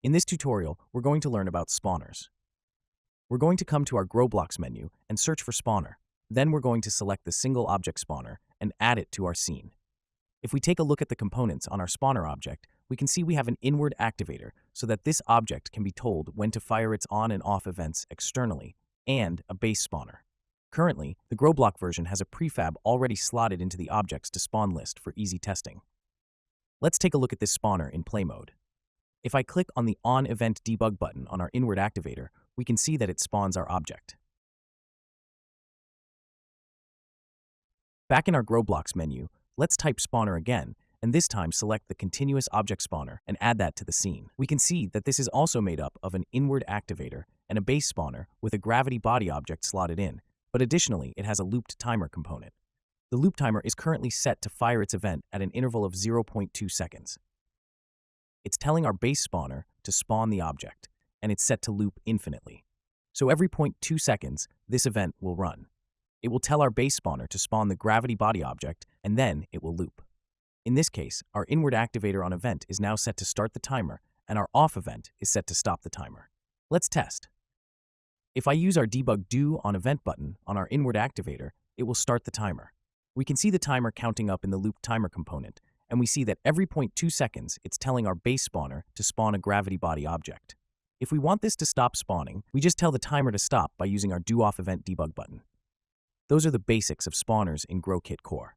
In this tutorial, we're going to learn about spawners. We're going to come to our GroBlocks menu and search for spawner. Then we're going to select the single object spawner and add it to our scene. If we take a look at the components on our spawner object, we can see we have an inward activator so that this object can be told when to fire its on and off events externally, and a base spawner. Currently, the GroBlock version has a prefab already slotted into the objects to spawn list for easy testing. Let's take a look at this spawner in play mode. If I click on the On Event Debug button on our inward activator, we can see that it spawns our object. Back in our GroBlocks menu, let's type spawner again, and this time select the continuous object spawner and add that to the scene. We can see that this is also made up of an inward activator and a base spawner with a gravity body object slotted in, but additionally it has a looped timer component. The loop timer is currently set to fire its event at an interval of 0.2 seconds. It's telling our base spawner to spawn the object, and it's set to loop infinitely. So every 0.2 seconds, this event will run. It will tell our base spawner to spawn the gravity body object, and then it will loop. In this case, our inward activator on event is now set to start the timer, and our off event is set to stop the timer. Let's test. If I use our debug do on event button on our inward activator, it will start the timer. We can see the timer counting up in the loop timer component, and we see that every 0.2 seconds, it's telling our base spawner to spawn a gravity body object. If we want this to stop spawning, we just tell the timer to stop by using our do off event debug button. Those are the basics of spawners in GroKit Core.